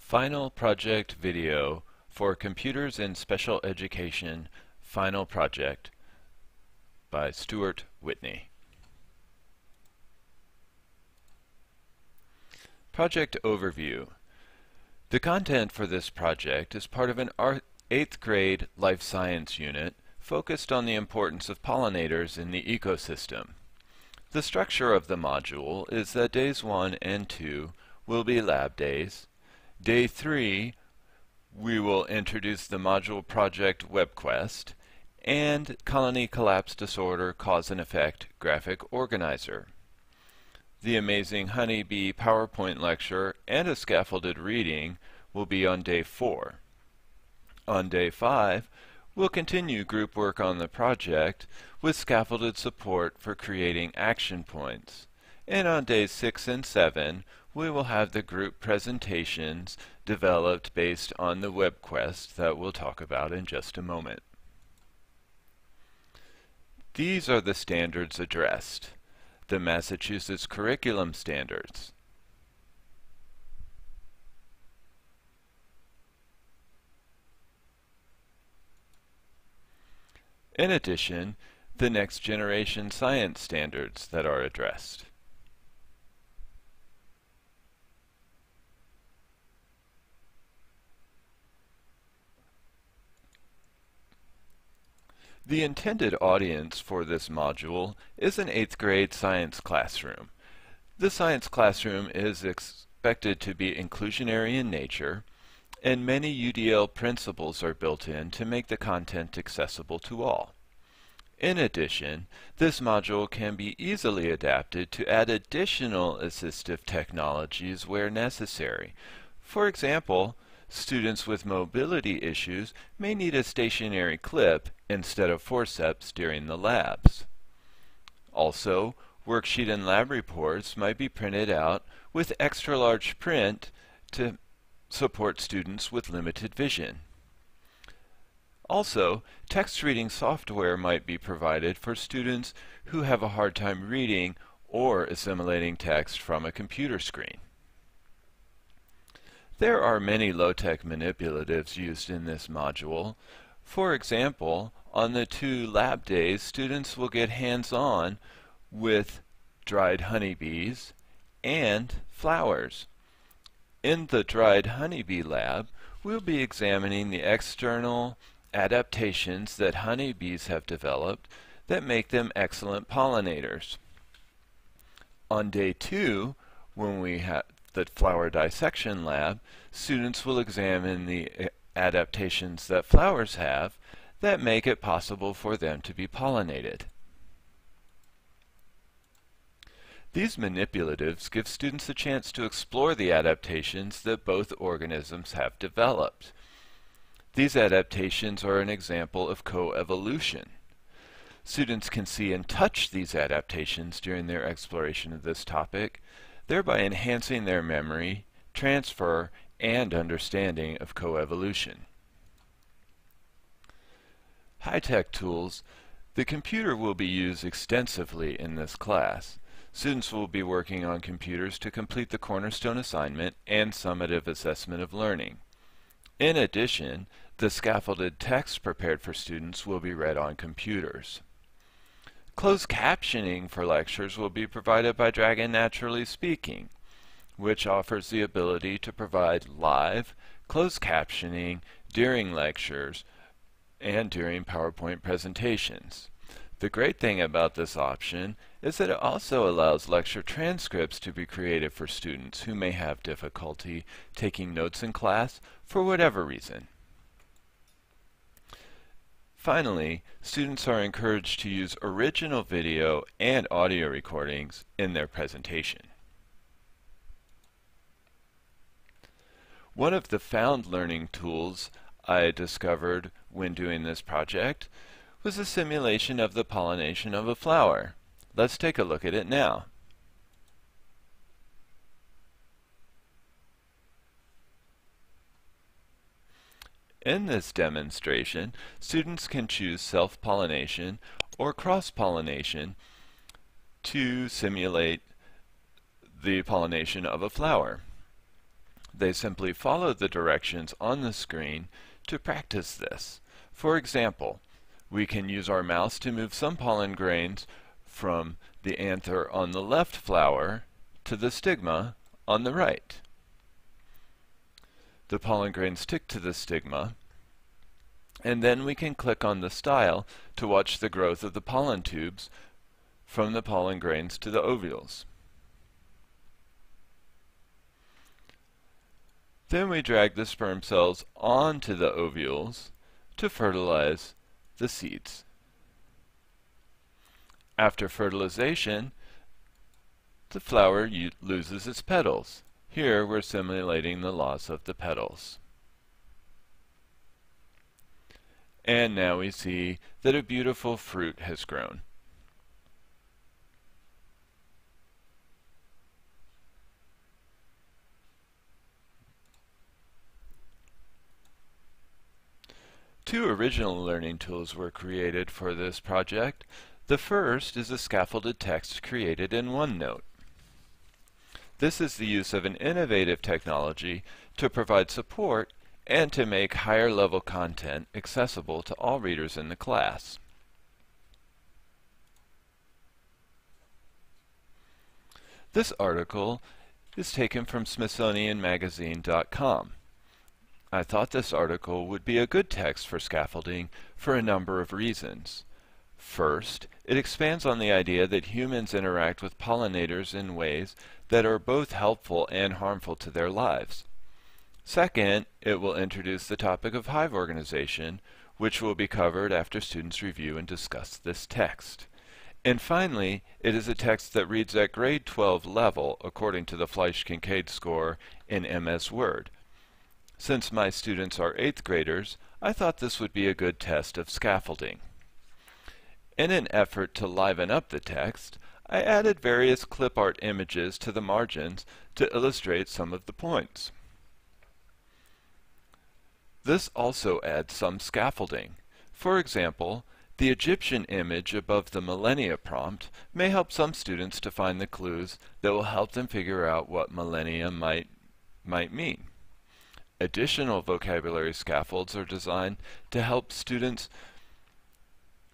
Final project video for Computers in Special Education Final Project by Stuart Whitney. Project Overview. The content for this project is part of an 8th grade life science unit focused on the importance of pollinators in the ecosystem. The structure of the module is that days 1 and 2 will be lab days. Day 3, we will introduce the module project WebQuest and Colony Collapse Disorder Cause and Effect Graphic Organizer. The Amazing Honeybee PowerPoint lecture and a scaffolded reading will be on day 4. On day 5, we'll continue group work on the project with scaffolded support for creating action points. And on days 6 and 7, we will have the group presentations developed based on the WebQuest that we'll talk about in just a moment. These are the standards addressed. The Massachusetts Curriculum Standards. In addition, the Next Generation Science Standards that are addressed. The intended audience for this module is an 8th grade science classroom. The science classroom is expected to be inclusionary in nature, and many UDL principles are built in to make the content accessible to all. In addition, this module can be easily adapted to add additional assistive technologies where necessary. For example, students with mobility issues may need a stationary clip instead of forceps during the labs. Also, worksheet and lab reports might be printed out with extra large print to support students with limited vision. Also, text reading software might be provided for students who have a hard time reading or assimilating text from a computer screen. There are many low-tech manipulatives used in this module. For example, on the 2 lab days, students will get hands-on with dried honeybees and flowers. In the dried honeybee lab, we'll be examining the external adaptations that honeybees have developed that make them excellent pollinators. On day 2, when we have the flower dissection lab, students will examine the adaptations that flowers have that make it possible for them to be pollinated. These manipulatives give students a chance to explore the adaptations that both organisms have developed. These adaptations are an example of coevolution. Students can see and touch these adaptations during their exploration of this topic, thereby enhancing their memory, transfer, and understanding of coevolution. High-tech tools. The computer will be used extensively in this class. Students will be working on computers to complete the cornerstone assignment and summative assessment of learning. In addition, the scaffolded text prepared for students will be read on computers. Closed captioning for lectures will be provided by Dragon Naturally Speaking, which offers the ability to provide live closed captioning during lectures and during PowerPoint presentations. The great thing about this option is that it also allows lecture transcripts to be created for students who may have difficulty taking notes in class for whatever reason. Finally, students are encouraged to use original video and audio recordings in their presentation. One of the found learning tools I discovered when doing this project was a simulation of the pollination of a flower. Let's take a look at it now. In this demonstration, students can choose self-pollination or cross-pollination to simulate the pollination of a flower. they simply follow the directions on the screen to practice this. For example, we can use our mouse to move some pollen grains from the anther on the left flower to the stigma on the right. The pollen grains stick to the stigma, and then we can click on the style to watch the growth of the pollen tubes from the pollen grains to the ovules. Then we drag the sperm cells onto the ovules to fertilize the seeds. After fertilization, the flower loses its petals. Here we're simulating the loss of the petals. And now we see that a beautiful fruit has grown. Two original learning tools were created for this project. The first is a scaffolded text created in OneNote. This is the use of an innovative technology to provide support and to make higher level content accessible to all readers in the class. This article is taken from SmithsonianMagazine.com. I thought this article would be a good text for scaffolding for a number of reasons. First, it expands on the idea that humans interact with pollinators in ways that are both helpful and harmful to their lives. Second, it will introduce the topic of hive organization, which will be covered after students review and discuss this text. And finally, it is a text that reads at grade 12 level according to the Fleisch-Kincaid score in MS Word. Since my students are 8th graders, I thought this would be a good test of scaffolding. In an effort to liven up the text, I added various clip art images to the margins to illustrate some of the points. This also adds some scaffolding. For example, the Egyptian image above the millennia prompt may help some students to find the clues that will help them figure out what millennia might mean. Additional vocabulary scaffolds are designed to help students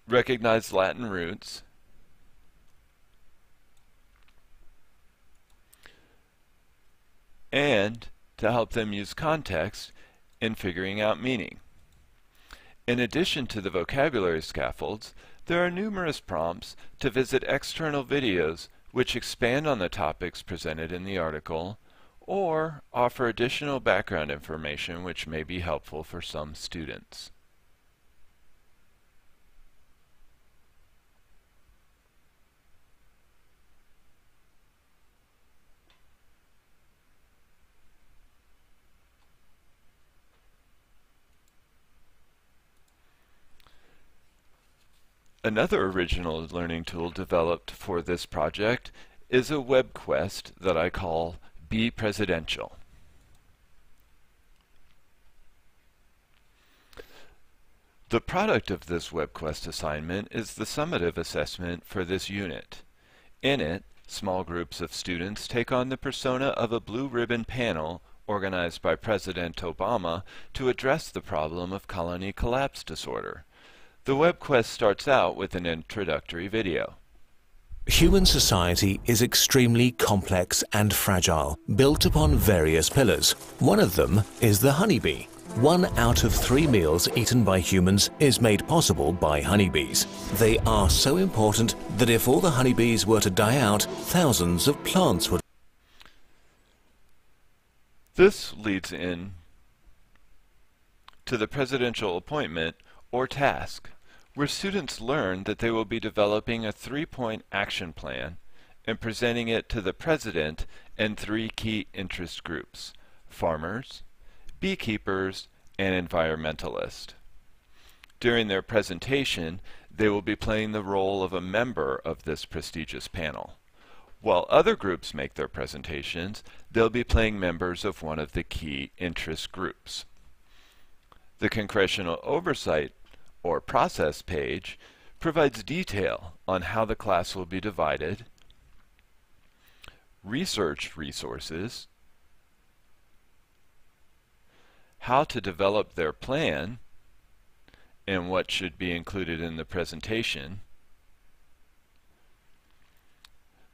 recognize Latin roots and to help them use context in figuring out meaning. In addition to the vocabulary scaffolds, there are numerous prompts to visit external videos which expand on the topics presented in the article or offer additional background information which may be helpful for some students. Another original learning tool developed for this project is a web quest that I call Be Presidential. The product of this web quest assignment is the summative assessment for this unit. In it, small groups of students take on the persona of a blue ribbon panel organized by President Obama to address the problem of colony collapse disorder. The web quest starts out with an introductory video. Human society is extremely complex and fragile, built upon various pillars. One of them is the honeybee. 1 out of 3 meals eaten by humans is made possible by honeybees. They are so important that if all the honeybees were to die out, thousands of plants would. This leads in to the presidential appointment or task, where students learn that they will be developing a 3-point action plan and presenting it to the president and 3 key interest groups: farmers, beekeepers, and environmentalists. During their presentation, they will be playing the role of a member of this prestigious panel. While other groups make their presentations, they'll be playing members of one of the key interest groups. The Congressional Oversight or Process page provides detail on how the class will be divided, research resources, how to develop their plan and what should be included in the presentation,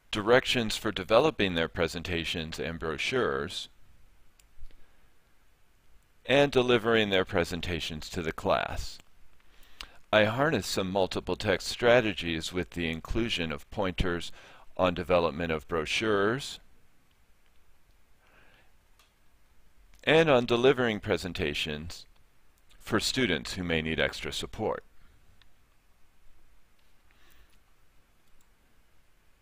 directions for developing their presentations and brochures, and delivering their presentations to the class. I harness some multiple text strategies with the inclusion of pointers on development of brochures and on delivering presentations for students who may need extra support.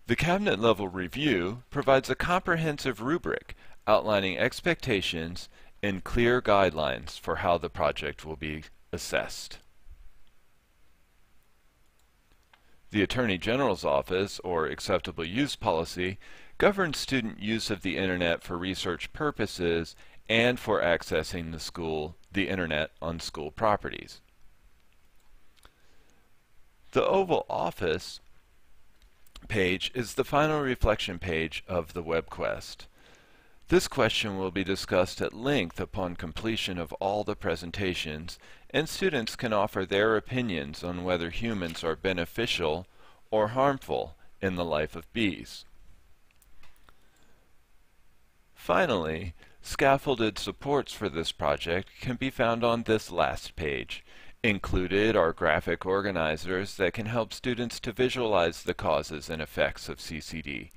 The cabinet level review provides a comprehensive rubric outlining expectations and clear guidelines for how the project will be assessed. The Attorney General's Office, or Acceptable Use Policy, governs student use of the Internet for research purposes and for accessing the Internet on school properties. The Oval Office page is the final reflection page of the WebQuest. This question will be discussed at length upon completion of all the presentations, and students can offer their opinions on whether humans are beneficial or harmful in the life of bees. Finally, scaffolded supports for this project can be found on this last page. Included are graphic organizers that can help students to visualize the causes and effects of CCD,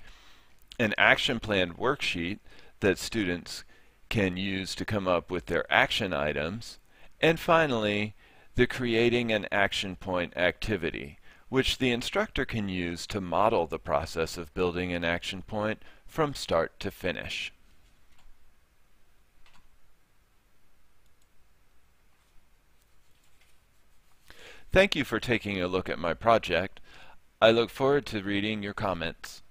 an action plan worksheet that students can use to come up with their action items, and finally, the Creating an Action Point activity, which the instructor can use to model the process of building an action point from start to finish. Thank you for taking a look at my project. I look forward to reading your comments.